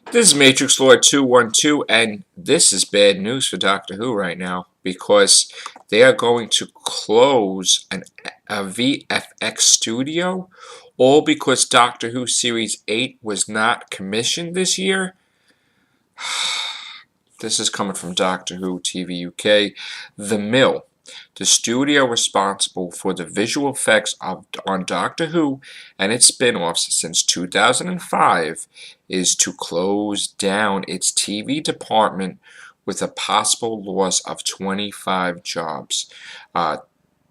This is Matrix Lord 212, and this is bad news for Doctor Who right now because they are going to close a VFX studio, all because Doctor Who Series 8 was not commissioned this year. This is coming from Doctor Who TV UK. The Mill, the studio responsible for the visual effects on Doctor Who and its spin-offs since 2005, is to close down its TV department with a possible loss of 25 jobs.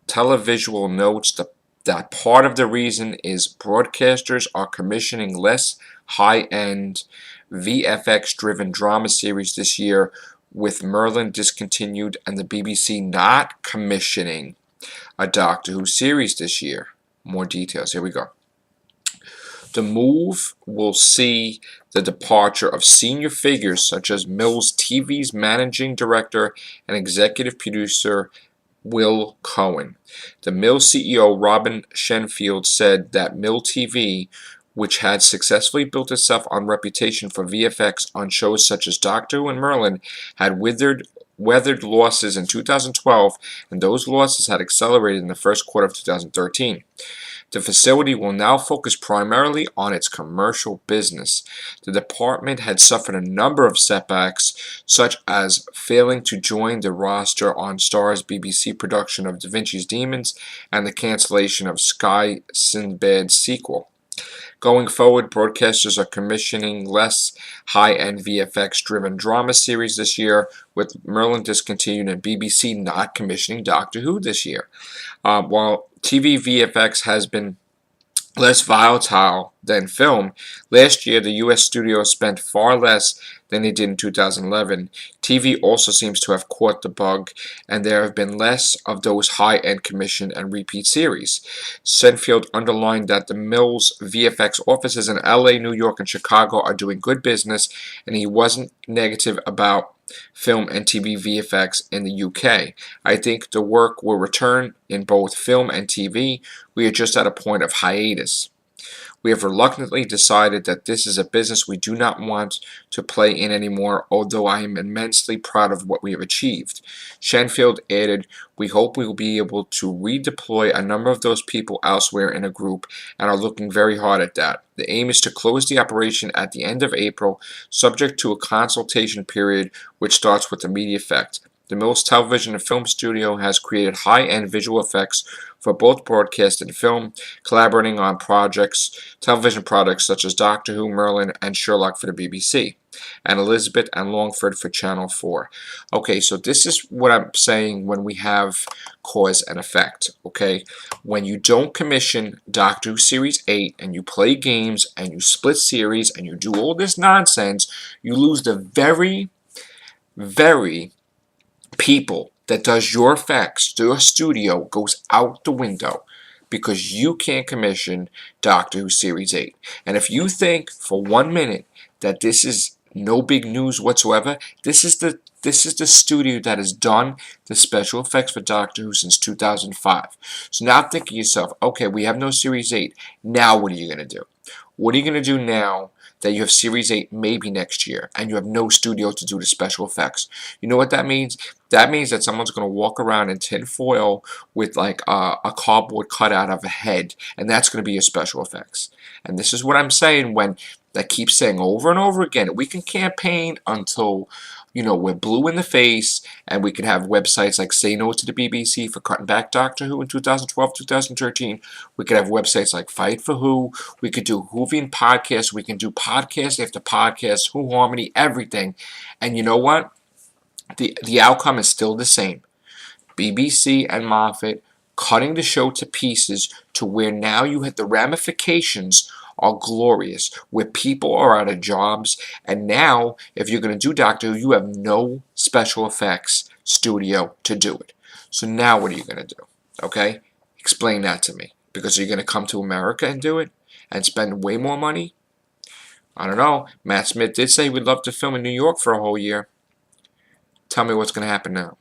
Televisual notes that part of the reason is broadcasters are commissioning less high-end VFX-driven drama series this year, with Merlin discontinued and the BBC not commissioning a Doctor Who series this year. More details. Here we go. The move will see the departure of senior figures such as Mill's TV's managing director and executive producer Will Cohen. The Mill CEO Robin Shenfield said that Mill TV, which had successfully built itself on reputation for VFX on shows such as Doctor Who and Merlin, had weathered losses in 2012, and those losses had accelerated in the first quarter of 2013. The facility will now focus primarily on its commercial business. The department had suffered a number of setbacks, such as failing to join the roster on Star's BBC production of Da Vinci's Demons and the cancellation of Sky Sinbad's sequel. Going forward, broadcasters are commissioning less high-end VFX-driven drama series this year, with Merlin discontinued and BBC not commissioning Doctor Who this year. While TV VFX has been less volatile than film, last year the US studio spent far less than they did in 2011. TV also seems to have caught the bug, and there have been less of those high-end commission and repeat series. Shenfield underlined that the Mill's VFX offices in LA, New York, and Chicago are doing good business, and he wasn't negative about film and TV VFX in the UK. I think the work will return in both film and TV. We are just at a point of hiatus. We have reluctantly decided that this is a business we do not want to play in anymore, although I am immensely proud of what we have achieved. Shenfield added, "We hope we will be able to redeploy a number of those people elsewhere in a group and are looking very hard at that. The aim is to close the operation at the end of April, subject to a consultation period which starts with immediate effect. The Mill's television and film studio has created high-end visual effects for both broadcast and film, collaborating on television projects such as Doctor Who, Merlin, and Sherlock for the BBC, and Elizabeth and Longford for Channel 4. Okay, so this is what I'm saying when we have cause and effect, okay? When you don't commission Doctor Who Series 8 and you play games and you split series and you do all this nonsense, you lose the very people that does your effects. Your studio goes out the window because you can't commission Doctor Who Series 8. And if you think for 1 minute that this is no big news whatsoever, this is the studio that has done the special effects for Doctor Who since 2005. So now think to yourself, okay, we have no Series 8. Now what are you going to do? What are you going to do now that you have Series 8 maybe next year and you have no studio to do the special effects? You know what that means? That means that someone's going to walk around in tin foil with like a cardboard cutout of a head, and that's going to be your special effects. And this is what I'm saying when I keep saying over and over again, we can campaign until, you know, we're blue in the face, and we can have websites like Say No to the BBC for cutting back Doctor Who in 2012, 2013. We could have websites like Fight for Who. We could do Whovian podcasts. We can do podcast after podcast, Who Harmony, everything. And you know what? The outcome is still the same. BBC and Moffat cutting the show to pieces to where now you have the ramifications are glorious, where people are out of jobs, and now if you're going to do Doctor Who, you have no special effects studio to do it. So now what are you going to do? Okay? Explain that to me. Because you're going to come to America and do it and spend way more money? I don't know. Matt Smith did say we'd love to film in New York for a whole year. Tell me what's going to happen now.